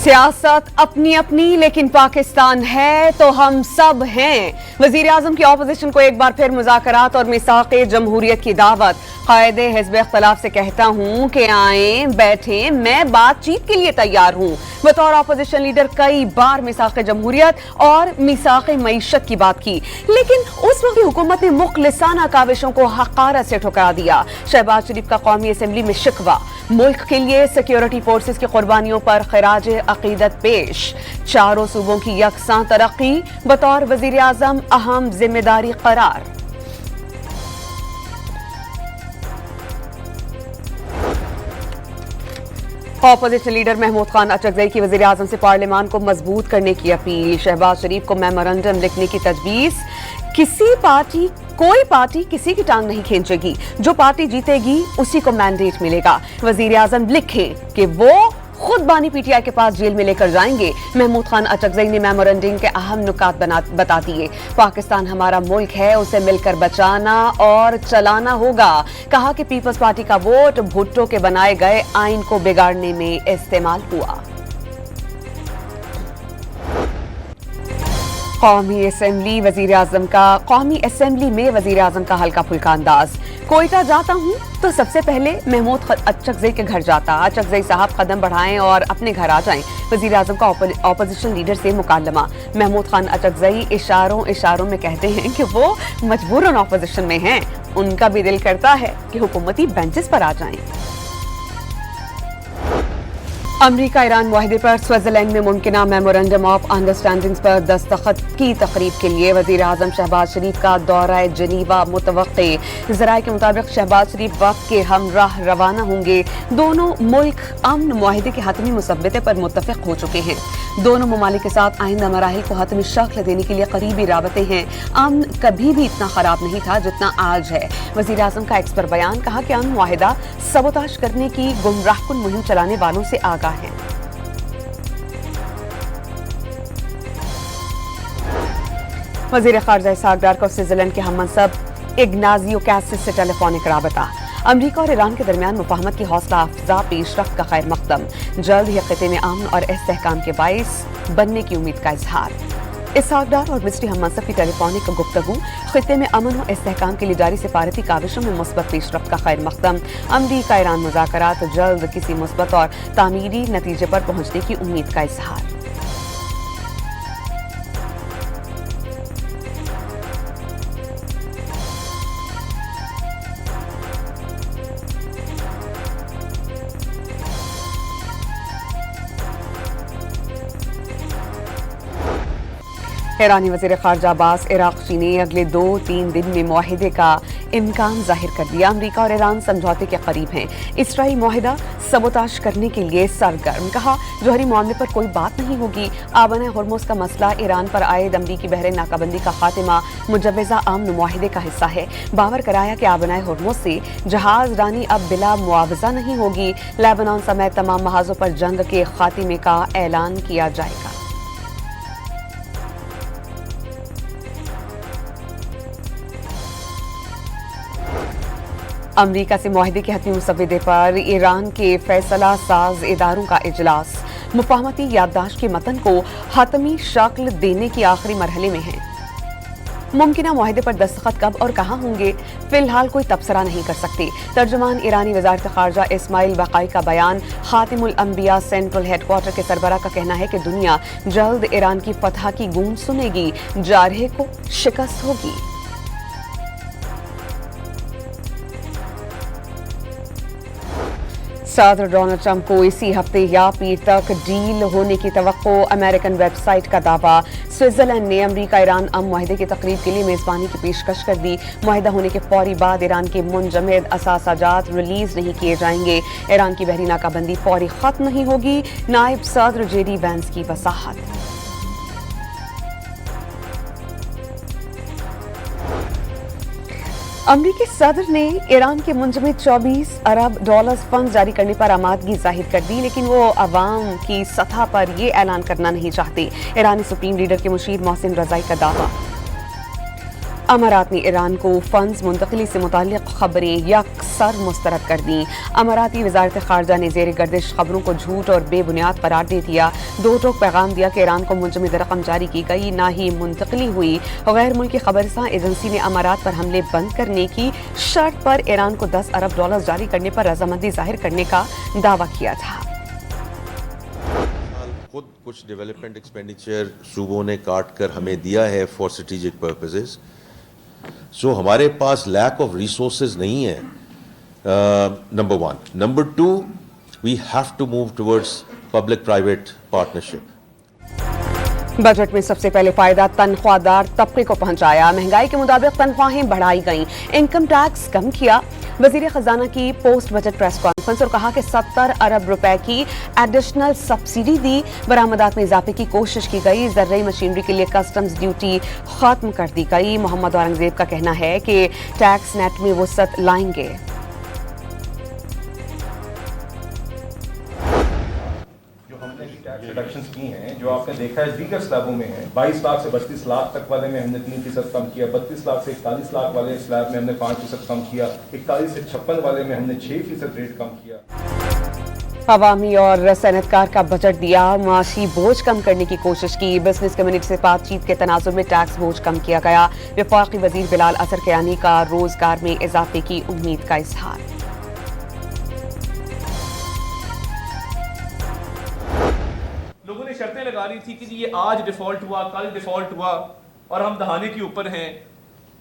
सियासत अपनी अपनी, लेकिन पाकिस्तान है तो हम सब हैं। वजीर आजम की अपोजिशन को एक बार फिर मुज़ाकरात और मिसाक़े जमहूरियत की दावत। कायदे हिज़्ब इख्तिलाफ से कहता हूँ कि आएं, बैठें, मैं बातचीत के लिए तैयार हूँ। बतौर अपोजिशन लीडर कई बार मिसाक़े जमहूरियत और मिसाक़े मईशत की बात की, लेकिन उस वक्त हुकूमत ने मुखलिसाना काविशों को हक़ारत से ठुकरा दिया। शहबाज शरीफ का कौमी असम्बली में शिकवा, मुल्क के लिए सिक्योरिटी फोर्सेस की कुर्बानियों पर खिराज अकीदत पेश। चारों सूबों की यकसां तरक्की बतौर वजीर आजम अहम जिम्मेदारी करार। अपोजिशन लीडर महमूद खान अचकजई की वजीर आजम से पार्लियामान को मजबूत करने की अपील। शहबाज शरीफ को मेमोरेंडम लिखने की तजवीज़। कोई पार्टी किसी की टांग नहीं खींचेगी, जो पार्टी जीतेगी उसी को मैंडेट मिलेगा। वजीर आजम लिखें कि वो खुद बानी पीटीआई के पास जेल में लेकर जाएंगे। महमूद खान अचकजई ने मेमोरेंडम के अहम नुकात बता दिए। पाकिस्तान हमारा मुल्क है, उसे मिलकर बचाना और चलाना होगा। कहा कि पीपल्स पार्टी का वोट भुट्टो के बनाए गए आइन को बिगाड़ने में इस्तेमाल हुआ। कौमी असेंबली में वजीर आजम का हल्का फुल्का अंदाज। कोयटा जाता हूँ तो सबसे पहले महमूद अचकजई के घर जाता। अचकजई साहब कदम बढ़ाएं और अपने घर आ जाएं। वजीर आजम का ऑपोजिशन लीडर से मुकालमा। महमूद खान अचकजई इशारों में कहते हैं कि वो मजबूरन ऑपोजिशन में हैं। उनका भी दिल करता है कि हुकूमती बेंचेस पर आ जाएं। अमरीका ईरान मुआहदे पर स्विट्जरलैंड में मुमकिना मेमोरेंडम ऑफ अंडरस्टैंडिंग्स पर दस्तखत की तकरीब के लिए वजीर आजम शहबाज शरीफ का दौरा जनीवा मुतवक्के। ज़राए के मुताबिक शहबाज शरीफ वक्त के हमराह रवाना होंगे। दोनों मुल्क अमन मुआहदे के हतमी मुसव्वदे पर मुत्तफिक हो चुके हैं। दोनों ममालिक के साथ आइंदा मराहिल को हतमी शक्ल देने के लिए करीबी राबतें हैं। अमन कभी भी इतना खराब नहीं था जितना आज है। वजीर आजम का एक्स पर बयान। कहा कि अमन मुआहदा सबोताश करने की गुमराहकुन मुहिम चलाने वालों से आगाह है। वजीर खारजा इसहाक डार को स्विट्जरलैंड के हममनसब इग्नाजियो कैसिस से टेलीफोनिक राबता। अमरीका और ईरान के दरमियान मुफाहमत की हौसला अफजा पेशरफ्त का खैर मकदम। जल्द ही खिते में अमन और इस्तेहकाम के बाइस बनने की उम्मीद का इजहार। इसहाक डार और मिस्री हममनसब की टेलीफोनिक गुफ्तगू। खिते में अमन और इस्तेहकाम के लिए जारी सिफारती काविशों में मुस्बत पेशरफ्त का खैर मकदम। अमरीका ईरान मुज़ाकरात जल्द किसी मुस्बत और तामीरी नतीजे पर पहुंचने की उम्मीद का इजहार। ईरानी वज़ीर ख़ारजा अब्बास इराक़ची ने अगले 2-3 दिन में मुआहिदे का इम्कान जाहिर कर दिया। अमरीका और ईरान समझौते के करीब हैं। इसराइल मुआहिदा सबोताश करने के लिए सरगर्म। कहा जौहरी मामले पर कोई बात नहीं होगी। आबना हुर्मुज़ का मसला ईरान पर आयद अमरीकी बहरे नाकाबंदी का खात्मा मुजव्वज़ा अमन मुआहिदे का हिस्सा है। बावर कराया कि आबना हुर्मुज़ से जहाज रानी अब बिला मुआवजा नहीं होगी। लेबनान समेत तमाम महाजों पर जंग के खात्मे का ऐलान किया जाएगा। अमरीका से मुआहिदे के हतमी मुसव्वदे पर ईरान के फैसला साज इदारों का इजलास। मुफाहमती याददाश्त के मतन को हतमी शक्ल देने के आखिरी मरहले में है। मुमकिना मुआहिदे पर दस्तखत कब और कहाँ होंगे, फिलहाल कोई तबसरा नहीं कर सकते। तर्जुमान ईरानी वज़ारत ख़ारजा इस्माइल बक़ाई का बयान। खातिमुल अंबिया सेंट्रल हेडक्वार्टर के सरबराह का कहना है कि दुनिया जल्द ईरान की फतह की गूंज सुनेगी। जारहे को शिकस्त होगी। सदर डोनाल्ड ट्रंप को इसी हफ्ते या पीर तक डील होने की तवक्को। अमेरिकन वेबसाइट का दावा। स्विट्जरलैंड ने अमरीका ईरान अमन मुआहिदे की तकरीब के लिए मेज़बानी की पेशकश कर दी। मुआहिदा होने के फौरी बाद ईरान के मुंजमद असासाजात रिलीज नहीं किए जाएंगे। ईरान की बहरी नाकाबंदी फौरी खत्म नहीं होगी। नायब सदर जेडी वैंस की वसाहत। अमरीकी सदर ने ईरान के मुंजमद 24 अरब डॉलर फंड जारी करने पर आमादगी जाहिर कर दी, लेकिन वो अवाम की सतह पर यह ऐलान करना नहीं चाहते। ईरानी सुप्रीम लीडर के मुशीर मोहसिन रजाई का दावा। امارات نے ایران کو فنڈز منتقلی سے متعلق خبریں یکسر مسترد کر دیں. اماراتی وزارت خارجہ نے زیر گردش خبروں کو جھوٹ اور بے بنیاد قرار دے دیا. دو ٹوک پیغام دیا کہ ایران کو منجمد رقم جاری کی گئی نہ ہی منتقلی ہوئی. غیر ملکی خبررساں ایجنسی نے امارات پر حملے بند کرنے کی شرط پر ایران کو $10 ارب جاری کرنے پر رضامندی ظاہر کرنے کا دعویٰ کیا تھا. خود کچھ ڈیولپمنٹ ایکسپینڈیچر صوبوں نے کاٹ کر ہمیں دیا ہے فار اسٹریٹجک پرپزز. سو ہمارے پاس لیک آف ریسورسز نہیں ہے. Number 1. Number 2, we have to move towards public private partnership. Budget میں سب سے پہلے فائدہ تنخواہ دار طبقے کو پہنچایا. مہنگائی کے مطابق تنخواہیں بڑھائی گئیں. انکم ٹیکس کم کیا. وزیر خزانہ کی پوسٹ بجٹ پریس کانفرنس اور کہا کہ $70 ارب کی ایڈیشنل سبسڈی دی. برآمدات میں اضافے کی کوشش کی گئی. زرعی مشینری کے لیے کسٹمز ڈیوٹی ختم کر دی گئی. محمد اورنگزیب کا کہنا ہے کہ ٹیکس نیٹ میں وسعت لائیں گے. ریڈکشنز کی ہیں جو آپ نے دیکھا ہے ویکر سلیبوں میں ہیں. 22 لاکھ سے 32 لاکھ تک والے میں ہم نے 3% کم کیا. 32 لاکھ سے 41 لاکھ والے سلیب میں ہم نے 5% کم کیا. 41 سے 56 والے میں ہم نے 6% ریٹ کم کیا. عوامی اور صنعت کار کا بجٹ دیا. معاشی بوجھ کم کرنے کی کوشش کی. بزنس کمیونٹی سے بات چیت کے تناظر میں ٹیکس بوجھ کم کیا گیا. وفاقی وزیر بلال اظہر کیانی کا روزگار میں اضافے کی امید کا اظہار. لوگوں نے شرطیں لگا لی تھی کہ یہ آج ڈیفالٹ ہوا, کل ڈیفالٹ ہوا اور ہم دہانے کے اوپر ہیں.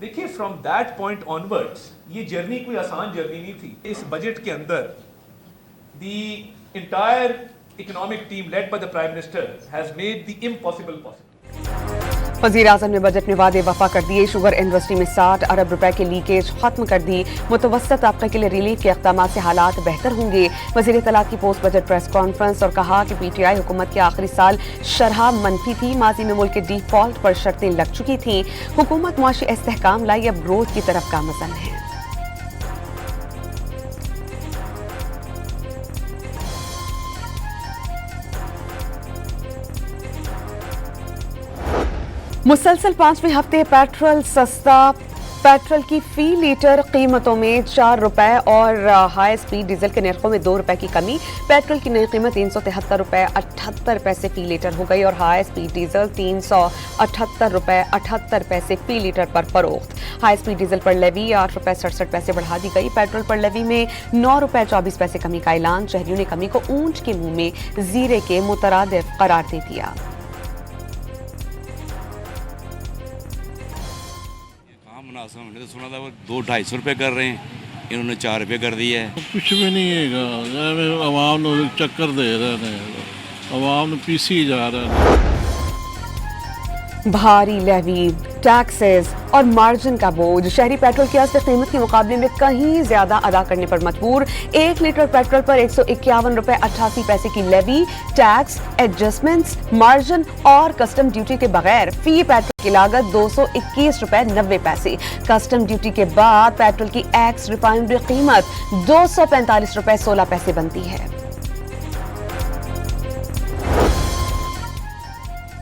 دیکھیے فرام دیٹ پوائنٹ آنورڈس یہ جرنی کوئی آسان جرنی نہیں تھی. اس بجٹ کے اندر the entire economic team led by the prime minister has made the impossible possible. وزیر اعظم نے بجٹ میں وعدے وفا کر دیے. شوگر انڈسٹری میں $60 ارب کی لیکیج ختم کر دی. متوسط طبقے کے لیے ریلیف کے اقدامات سے حالات بہتر ہوں گے. وزیر اطلاعات کی پوسٹ بجٹ پریس کانفرنس اور کہا کہ پی ٹی آئی حکومت کے آخری سال شرح منفی تھی. ماضی میں ملک کے ڈیفالٹ پر شرطیں لگ چکی تھیں. حکومت معاشی استحکام لائی, اب گروتھ کی طرف گامزن ہے. مسلسل 5ویں ہفتے پیٹرول سستا. پیٹرول کی فی لیٹر قیمتوں میں $4 اور ہائی سپیڈ ڈیزل کے نرخوں میں $2 کی کمی. پیٹرول کی نئی قیمت $373.78 فی لیٹر ہو گئی اور ہائی سپیڈ ڈیزل $378.78 فی لیٹر پر فروخت. ہائی سپیڈ ڈیزل پر لیوی $8.67 بڑھا دی گئی. پیٹرول پر لیوی میں $9.24 کمی کا اعلان. شہریوں نے کمی کو اونٹ کے منہ میں زیرے کے مترادف قرار دے دیا. ہم نے تو سنا تھا وہ $200-250 کر رہے ہیں, انہوں نے $4 کر دیا ہے. کچھ بھی نہیں ہے. عوام نو چکر دے رہے ہیں, عوام پیسی جا رہے ہیں. بھاری لیوی, ٹیکسز اور مارجن کا بوجھ. شہری پیٹرول کی اصل قیمت کے مقابلے میں کہیں زیادہ ادا کرنے پر مجبور. 1 لیٹر پیٹرول پر $151.88 کی لیوی, ٹیکس, ایڈجسٹمنٹس, مارجن اور کسٹم ڈیوٹی کے بغیر فی پیٹرول کی لاگت $221.90. کسٹم ڈیوٹی کے بعد پیٹرول کی ایکس ریفائنری قیمت $245.16 بنتی ہے.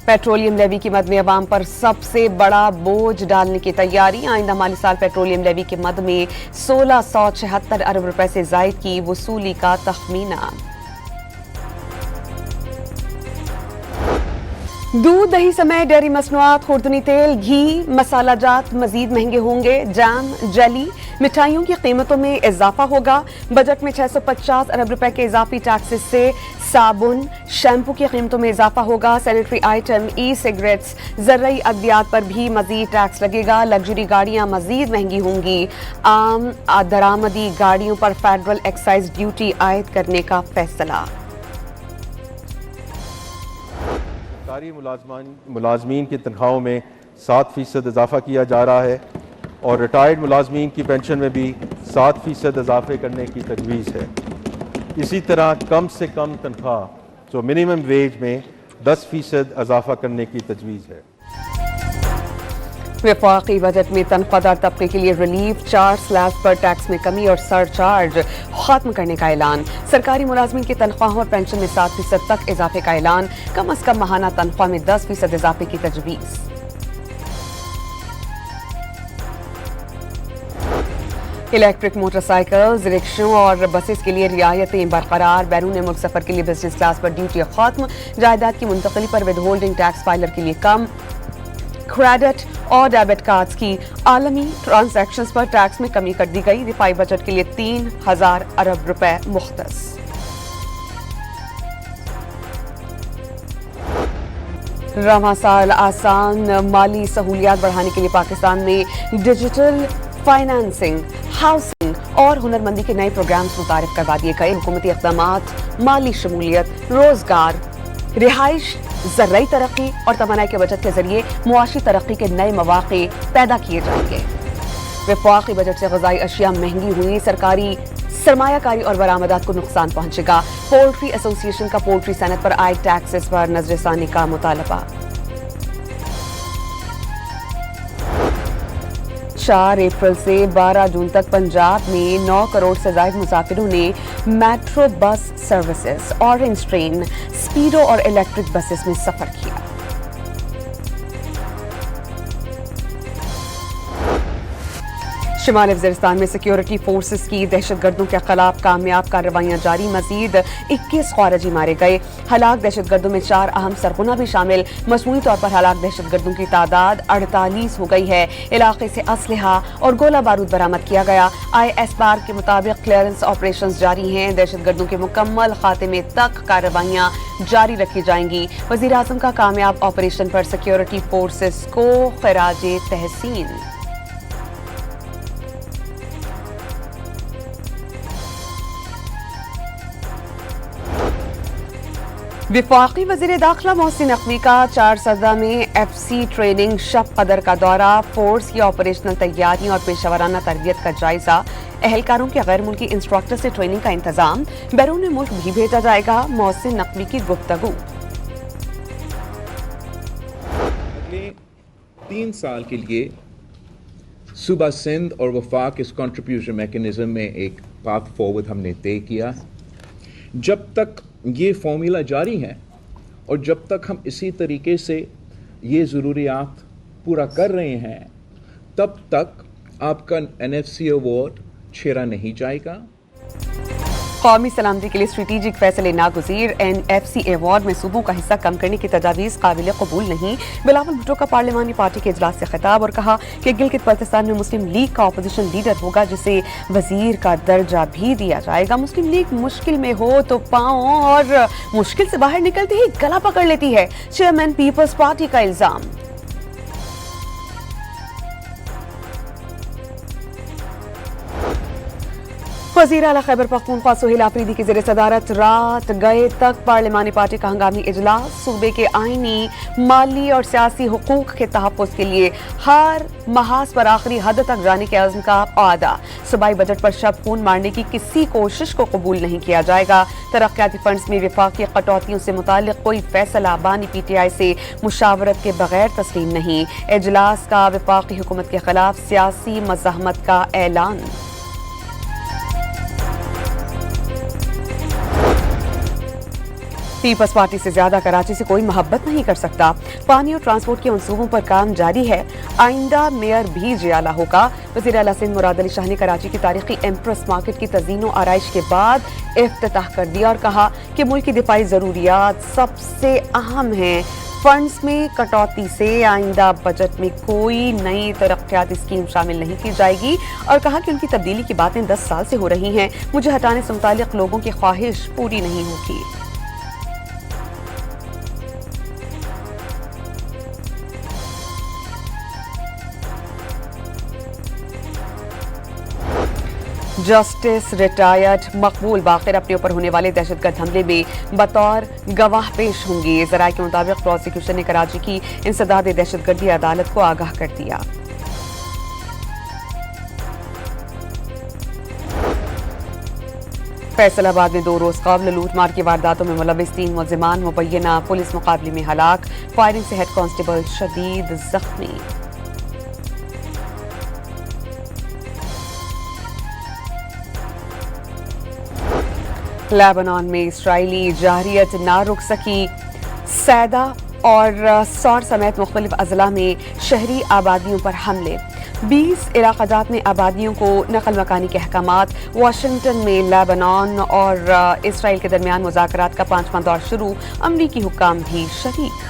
پیٹرولیم لیوی کی مد میں عوام پر سب سے بڑا بوجھ ڈالنے کی تیاری. آئندہ مالی سال پیٹرولیم لیوی کے مد میں $1676 ارب سے زائد کی وصولی کا تخمینہ. دودھ, دہی سمیت ڈیری مصنوعات, خوردنی تیل, گھی, مسالہ جات مزید مہنگے ہوں گے. جام, جیلی, مٹھائیوں کی قیمتوں میں اضافہ ہوگا. بجٹ میں $650 ارب کے اضافی ٹیکسز سے صابن, شیمپو کی قیمتوں میں اضافہ ہوگا. سینیٹری آئٹم, ای سگریٹس, زرعی ادویات پر بھی مزید ٹیکس لگے گا. لگژری گاڑیاں مزید مہنگی ہوں گی. عام درآمدی گاڑیوں پر فیڈرل ایکسائز ڈیوٹی عائد کرنے کا فیصلہ. سرکاری ملازمین کی تنخواہوں میں 7% اضافہ کیا جا رہا ہے اور ریٹائرڈ ملازمین کی پینشن میں بھی 7% اضافے کرنے کی تجویز ہے. اسی طرح کم سے کم تنخواہ جو منیمم ویج میں 10% اضافہ کرنے کی تجویز ہے. وفاقی بجٹ میں تنخواہ دار طبقے کے لیے ریلیف, 4 سلیبز پر ٹیکس میں کمی اور سر چارج ختم کرنے کا اعلان. سرکاری ملازمین کی تنخواہوں اور پینشن میں 7% تک اضافے کا اعلان. کم از کم ماہانہ تنخواہ میں 10% اضافے کی تجویز. इलेक्ट्रिक मोटरसाइकिल्स, रिक्शों और बसेस के लिए रियायतें बरकरार। बैरून मुल्क सफर के लिए बिजनेस क्लास पर ड्यूटी खत्म। जायदाद की मुंतकली पर विद होल्डिंग टैक्स फाइलर के लिए कम। क्रेडिट और डेबिट कार्ड्स की आलमी ट्रांजैक्शंस पर टैक्स में कमी कर दी गई। दिफाई बजट के लिए 3000 अरब रुपए मुख्तस। रवां साल आसान माली सहूलियात बढ़ाने के लिए पाकिस्तान में डिजिटल फाइनेंसिंग, हाउसिंग और हुनरमंदी के नए प्रोग्राम्स मुतारिफ करवा दिए गए। हुकूमती इक़दामात, माली शमूलियत, रोजगार, रिहाइश, ज़र्राई तरक्की और तवानाई के बजट के जरिए मुआशी तरक्की के नए मौक़े पैदा किए जाएंगे। वफाकी बजट से ग़िज़ाई अशिया महंगी हुई। सरकारी सरमायाकारी और बरामदात को नुकसान पहुंचेगा। पोल्ट्री एसोसिएशन का पोल्ट्री सनत पर आयद टैक्सेस पर नजरसानी का मुतालबा। 4 अप्रैल से 12 जून तक पंजाब में 9 करोड़ से ज़ायद मुसाफिरों ने metro bus services, orange train, स्पीडो और इलेक्ट्रिक बसेस में सफर किया। शिमाली वज़ीरिस्तान में सिक्योरिटी फोर्सेस की दहशतगर्दों के खिलाफ कामयाब कार्रवाइयां जारी। मजीद 21 ख़ारिजी मारे गए। हलाक दहशतगर्दों में 4 अहम सरगना भी शामिल। मजमूई तौर पर हलाक दहशतगर्दों की तादाद 48 हो गई है। इलाके से असलहा और गोला बारूद बरामद किया गया। ISPAR के मुताबिक क्लियरेंस ऑपरेशन जारी हैं। दहशतगर्दों के मुकम्मल खात्मे तक कार्रवाइयां जारी रखी जाएंगी। वज़ीर आज़म का कामयाब ऑपरेशन पर सिक्योरिटी फोर्सेस को खिराजे तहसीन। वफाकी वज़ीर दाखिला मोहसिन नकवी का 4 सदा में FC ट्रेनिंग शब कदर का दौरा। फोर्स की ऑपरेशनल तैयारियों और पेशावराना तरबियत का जायजा। एहलकारों के गैर मुल्की इंस्ट्रक्टर से ट्रेनिंग का इंतजाम। बैरून मुल्क भी भेजा जाएगा। मोहसिन नकवी की गुफ्तगू। अगले 3 साल के लिए सूबा सिंध और वफाक इस कंट्रीब्यूशन मैकेनिज्म में एक पाथ फॉरवर्ड हमने तय किया। जब तक ये फॉर्मूला जारी है और जब तक हम इसी तरीके से ये ज़रूरियात पूरा कर रहे हैं, तब तक आपका NFC अवार्ड छेड़ा नहीं जाएगा। कौमी सलामती के लिए स्ट्रेटेजिक फैसले नागुज़ीर। NFC अवार्ड में सूबों का हिस्सा कम करने की तजावीज़ काबिल कबूल नहीं। बिलावल भुट्टो का पार्लिमानी पार्टी के इजलास से खिताब और कहा कि गिलगित बल्तिस्तान में मुस्लिम लीग का अपोजिशन लीडर होगा जिसे वजीर का दर्जा भी दिया जाएगा। मुस्लिम लीग मुश्किल में हो तो पाँव और मुश्किल से बाहर निकलते ही गला पकड़ लेती है। चेयरमैन पीपल्स पार्टी का इल्जाम। वज़ीर आला खैबर पख्तूनख्वा सुहेल आफरीदी की ज़ेर सदारत रात गए तक पार्लिमानी पार्टी का हंगामी इजलास। सूबे के आईनी, माली और सियासी हुकूक के तहफ़्फ़ुज़ के लिए हर महाज पर आखिरी हद तक जाने के अज़्म का वादा। सूबाई बजट पर शब खून मारने की किसी कोशिश को कबूल नहीं किया जाएगा। तरक्याती फंड्स में वफाकी कटौतियों से मुताल्लिक़ कोई फैसला बानी PTI से मुशावरत के बगैर तस्लीम नहीं। इजलास का वफाकी हुकूमत के खिलाफ सियासी मज़ाहमत का ऐलान। पीपल्स पार्टी से ज्यादा कराची से कोई मोहब्बत नहीं कर सकता। पानी और ट्रांसपोर्ट के मंसूबों पर काम जारी है। आइंदा मेयर भी जियाला होगा। वज़ीर आला सिंध मुराद अली शाह ने कराची की तारीखी एम्प्रेस मार्केट की तज़ीनो आराइश के बाद इफ्तिताह कर दिया और कहा कि मुल्क की दिफाई ज़रूरियात सबसे अहम हैं। फंड्स में कटौती से आइंदा बजट में कोई नई तरक्याती स्कीम शामिल नहीं की जाएगी और कहा कि उनकी तब्दीली की बातें 10 साल से हो रही हैं। मुझे हटाने से मुताल्लिक़ लोगों की ख्वाहिश पूरी नहीं होगी। जस्टिस रिटायर्ड मकबूल बाखिर अपने ऊपर होने वाले दहशतगर्द हमले में बतौर गवाह पेश होंगे। ज़राए के मुताबिक प्रोसिक्यूशन ने कराची की इंसदाद दहशतगर्दी अदालत को आगाह कर दिया। फैसलाबाद में 2 रोज कबल लूटमार की वारदातों में मुलविस 3 मुलजिमान मुबैना पुलिस मुकाबले में हलाक। फायरिंग से हेड कांस्टेबल शदीद जख्मी। लेबनान में इस्राइली जारियत ना रुक सकी। सैदा اور سور سمیت مختلف اضلاع میں شہری آبادیوں پر حملے، 20 علاقہ جات میں آبادیوں کو نقل مکانی کے احکامات، واشنگٹن میں لیبنان اور اسرائیل کے درمیان مذاکرات کا 5واں دور شروع، امریکی حکام بھی شریک۔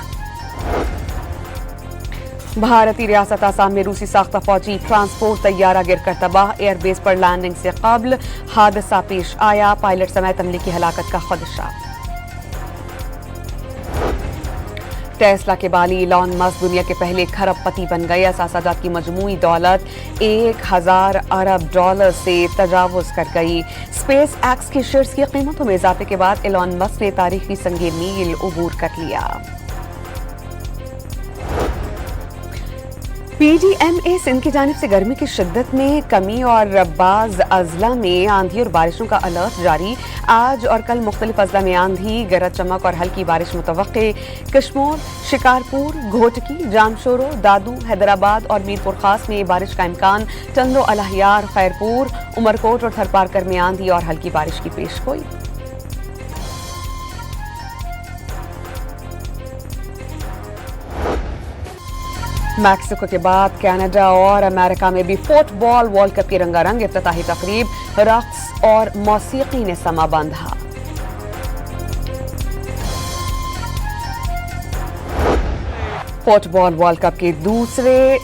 بھارتی ریاست آسام میں روسی ساختہ فوجی ٹرانسپورٹ طیارہ گر کر تباہ، ایئر بیس پر لینڈنگ سے قبل حادثہ پیش آیا، پائلٹ سمیت عملے کی ہلاکت کا خدشہ۔ ٹیسلا کے بالی ایلان مسک دنیا کے پہلے کھرب پتی بن گئے، اثاثہ جات کی مجموعی دولت 1000 ارب ڈالر سے تجاوز کر گئی۔ اسپیس ایکس کی شیئرز کی قیمتوں میں اضافے کے بعد ایلان مسک نے تاریخی سنگ میل عبور کر لیا۔ پی ڈی ایم اے سندھ کی جانب سے گرمی کی شدت میں کمی اور بعض اضلاع میں آندھی اور بارشوں کا الرٹ جاری، آج اور کل مختلف اضلاع میں آندھی، گرج چمک اور ہلکی بارش متوقع، کشمور، شکارپور، گھوٹکی، جامشورو، دادو، حیدرآباد اور میر پور خاص میں بارش کا امکان، ٹنڈو، الہیار، خیرپور، عمرکوٹ اور تھرپارکر میں آندھی اور ہلکی بارش کی پیش گوئی۔ میکسیکو کے بعد کینیڈا اور امریکہ میں بھی فٹ بال ورلڈ کپ کی رنگا رنگ افتتاحی تقریب، رقص اور موسیقی نے سما باندھا۔ فٹ بال ورلڈ کپ کے دوسرے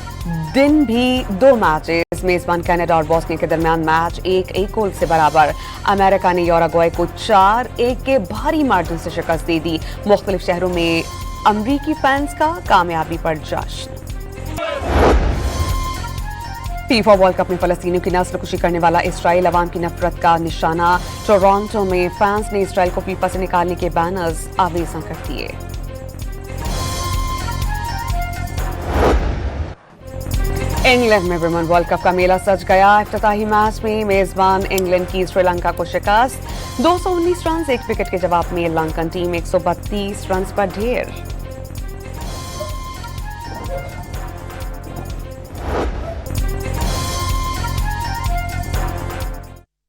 دن بھی 2 میچز، میزبان کینیڈا اور بوسنیا کے درمیان میچ 1-1 گول سے برابر، امریکہ نے یوراگوئے کو 4-1 کے بھاری مارجن سے شکست دے دی، مختلف شہروں میں امریکی فینس کا کامیابی پر جشن۔ فیفا ورلڈ کپ میں فلسطینیوں کی نسل کشی کرنے والا اسرائیل عوام کی نفرت کا نشانہ، ٹورانٹو میں فینس نے اسرائیل کو فیفا سے نکالنے کے بینرز آویزاں کر دیے۔ انگلینڈ میں ویمن ورلڈ کپ کا میلہ سج گیا، افتتاحی میچ میں میزبان انگلینڈ کی سری لنکا کو شکست، 219 رنز 1 وکٹ کے جواب میں لنکن ٹیم 132 رنز پر ڈھیر۔